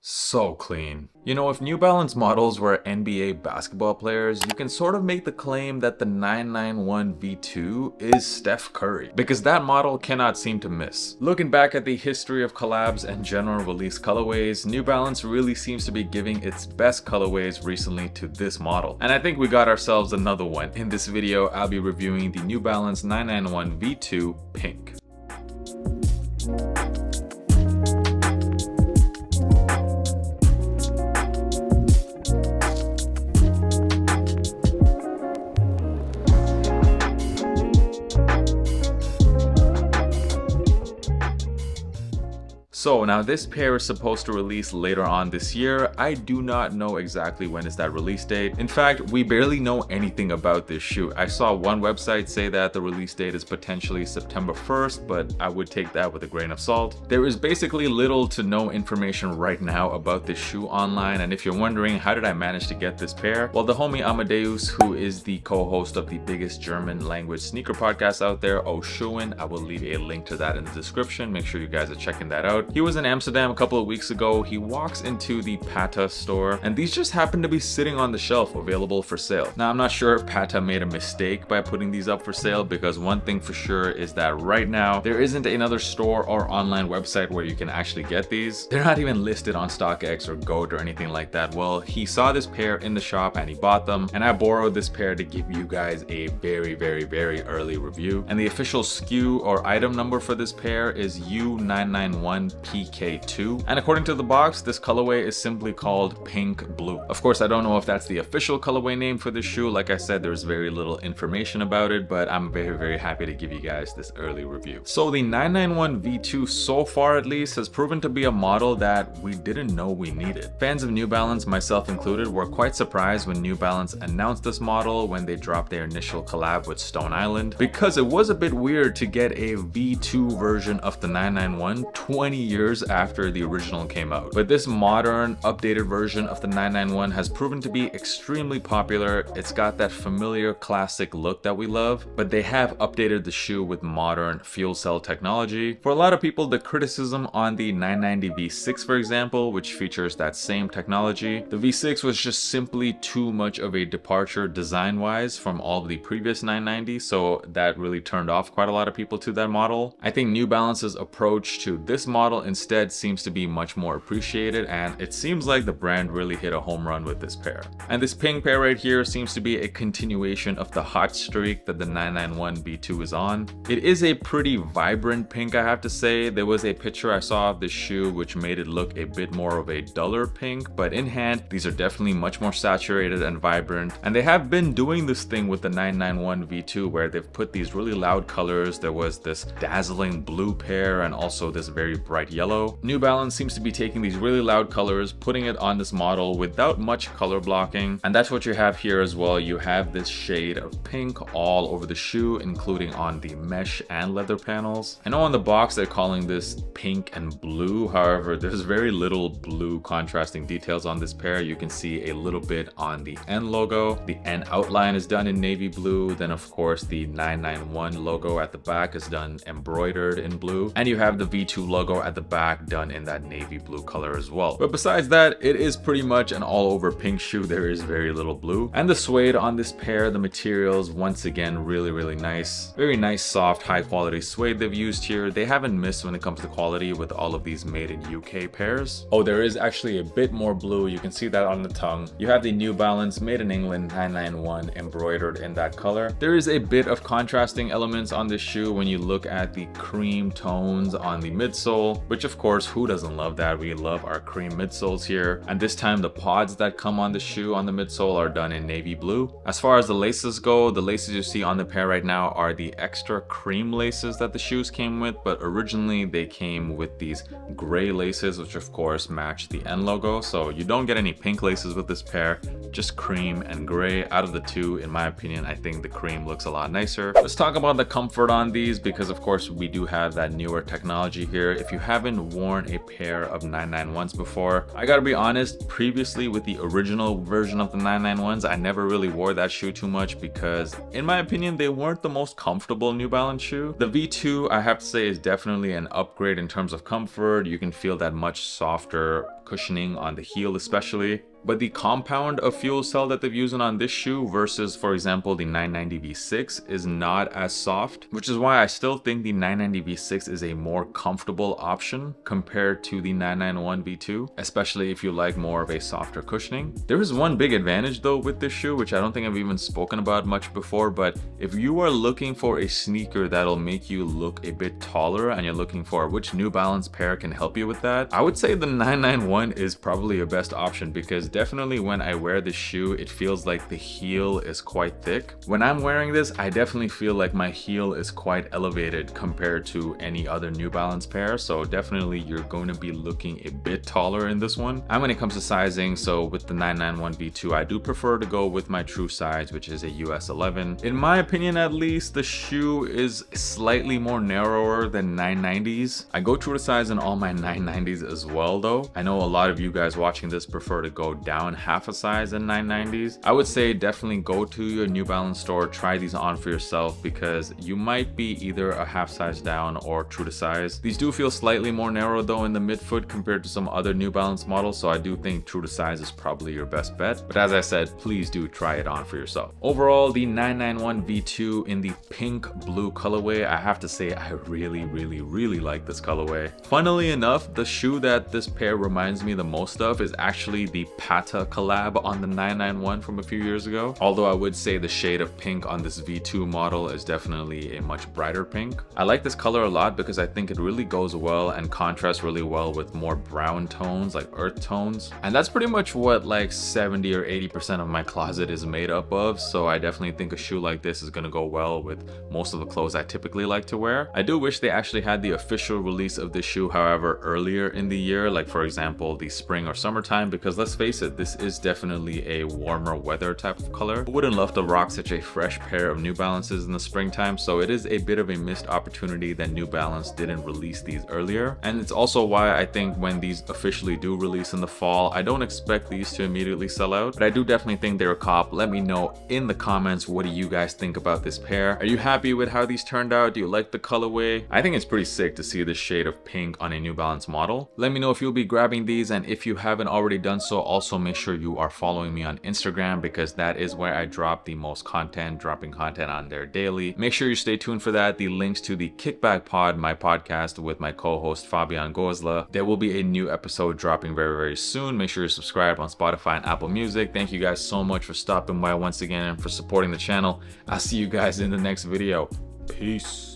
So clean. You know, if New Balance models were NBA basketball players, you can sort of make the claim that the 991 V2 is Steph Curry, because that model cannot seem to miss. Looking back at the history of collabs and general release colorways, New Balance really seems to be giving its best colorways recently to this model. And I think we got ourselves another one. In this video, I'll be reviewing the New Balance 991 V2 Pink. So now this pair is supposed to release later on this year. I do not know exactly when is that release date. In fact, we barely know anything about this shoe. I saw one website say that the release date is potentially September 1st, but I would take that with a grain of salt. There is basically little to no information right now about this shoe online, and if you're wondering how did I manage to get this pair, well, the homie Amadeus, who is the co-host of the biggest German language sneaker podcast out there, Schuhen, I will leave a link to that in the description. Make sure you guys are checking that out. He was in Amsterdam a couple of weeks ago. He walks into the Pata store and these just happen to be sitting on the shelf available for sale. Now, I'm not sure if Pata made a mistake by putting these up for sale, because one thing for sure is that right now there isn't another store or online website where you can actually get these. They're not even listed on StockX or GOAT or anything like that. Well, he saw this pair in the shop and he bought them, and I borrowed this pair to give you guys a very early review. And the official SKU or item number for this pair is U991PK2, and according to the box, this colorway is simply called Pink Blue. Of course, I don't know if that's the official colorway name for this shoe. Like I said, there's very little information about it, but I'm very happy to give you guys this early review. So the 991 V2 so far at least has proven to be a model that we didn't know we needed. Fans of New Balance, myself included, were quite surprised when New Balance announced this model when they dropped their initial collab with Stone Island, because it was a bit weird to get a V2 version of the 991 20 years after the original came out. But this modern, updated version of the 991 has proven to be extremely popular. It's got that familiar classic look that we love, but they have updated the shoe with modern fuel cell technology. For a lot of people, the criticism on the 990 V6, for example, which features that same technology, the V6 was just simply too much of a departure design-wise from all of the previous 990, so that really turned off quite a lot of people to that model. I think New Balance's approach to this model instead seems to be much more appreciated, and it seems like the brand really hit a home run with this pair. And this pink pair right here seems to be a continuation of the hot streak that the 991 V2 is on. It is a pretty vibrant pink, I have to say. There was a picture I saw of this shoe which made it look a bit more of a duller pink, but in hand these are definitely much more saturated and vibrant, and they have been doing this thing with the 991 V2 where they've put these really loud colors. There was this dazzling blue pair and also this very bright yellow. New Balance seems to be taking these really loud colors, putting it on this model without much color blocking, and that's what you have here as well. You have this shade of pink all over the shoe, including on the mesh and leather panels. I know on the box they're calling this pink and blue, however there's very little blue contrasting details on this pair. You can see a little bit on the N logo. The N outline is done in navy blue, then of course the 991 logo at the back is done embroidered in blue, and you have the V2 logo at the back done in that navy blue color as well. But besides that, it is pretty much an all over pink shoe. There is very little blue. And the suede on this pair, the materials, once again, really nice. Very nice, soft, high quality suede they've used here. They haven't missed when it comes to quality with all of these made in UK pairs. Oh, there is actually a bit more blue. You can see that on the tongue. You have the New Balance made in England 991 embroidered in that color. There is a bit of contrasting elements on this shoe when you look at the cream tones on the midsole, which of course, who doesn't love that? We love our cream midsoles here. And this time the pods that come on the shoe on the midsole are done in navy blue. As far as the laces go, the laces you see on the pair right now are the extra cream laces that the shoes came with, but originally they came with these gray laces, which of course match the N logo. So you don't get any pink laces with this pair, just cream and gray. Out of the two, in my opinion, I think the cream looks a lot nicer. Let's talk about the comfort on these, because of course we do have that newer technology here. If you haven't worn a pair of 991s before, I gotta be honest, previously with the original version of the 991s, I never really wore that shoe too much because in my opinion they weren't the most comfortable New Balance shoe. The V2, I have to say, is definitely an upgrade in terms of comfort. You can feel that much softer cushioning on the heel especially. But the compound of fuel cell that they've used on this shoe versus, for example, the 990 V6 is not as soft, which is why I still think the 990 V6 is a more comfortable option compared to the 991 V2, especially if you like more of a softer cushioning. There is one big advantage though with this shoe, which I don't think I've even spoken about much before, but if you are looking for a sneaker that'll make you look a bit taller and you're looking for which New Balance pair can help you with that, I would say the 991 is probably your best option, because definitely when I wear this shoe, it feels like the heel is quite thick. When I'm wearing this, I definitely feel like my heel is quite elevated compared to any other New Balance pair. So definitely you're going to be looking a bit taller in this one. And when it comes to sizing, so with the 991 V2, I do prefer to go with my true size, which is a US 11. In my opinion, at least, the shoe is slightly more narrower than 990s. I go true to size in all my 990s as well though. I know a lot of you guys watching this prefer to go down half a size in 990s. I would say definitely go to your New Balance store, try these on for yourself, because you might be either a half size down or true to size. These do feel slightly more narrow though in the midfoot compared to some other New Balance models, so I do think true to size is probably your best bet. But as I said, please do try it on for yourself. Overall, the 991 V2 in the pink blue colorway, I have to say I really like this colorway. Funnily enough, the shoe that this pair reminds me the most of is actually the Pata collab on the 991 from a few years ago. Although I would say the shade of pink on this V2 model is definitely a much brighter pink. I like this color a lot because I think it really goes well and contrasts really well with more brown tones, like earth tones. And that's pretty much what like 70 or 80% of my closet is made up of. So I definitely think a shoe like this is gonna go well with most of the clothes I typically like to wear. I do wish they actually had the official release of this shoe, however, earlier in the year, like for example, the spring or summertime, because let's face it, this is definitely a warmer weather type of color. I wouldn't love to rock such a fresh pair of New Balances in the springtime, so it is a bit of a missed opportunity that New Balance didn't release these earlier. And it's also why I think when these officially do release in the fall, I don't expect these to immediately sell out, but I do definitely think they're a cop. Let me know in the comments, what do you guys think about this pair? Are you happy with how these turned out? Do you like the colorway? I think it's pretty sick to see this shade of pink on a New Balance model. Let me know if you'll be grabbing these, and if you haven't already done so, also make sure you are following me on Instagram, because that is where I drop the most content, dropping content on there daily. Make sure you stay tuned for that. The links to the Kickback Pod, my podcast with my co-host Fabian Gozla, there will be a new episode dropping very soon. Make sure you subscribe on Spotify and Apple Music. Thank you guys so much for stopping by once again and for supporting the channel. I'll see you guys in the next video. Peace.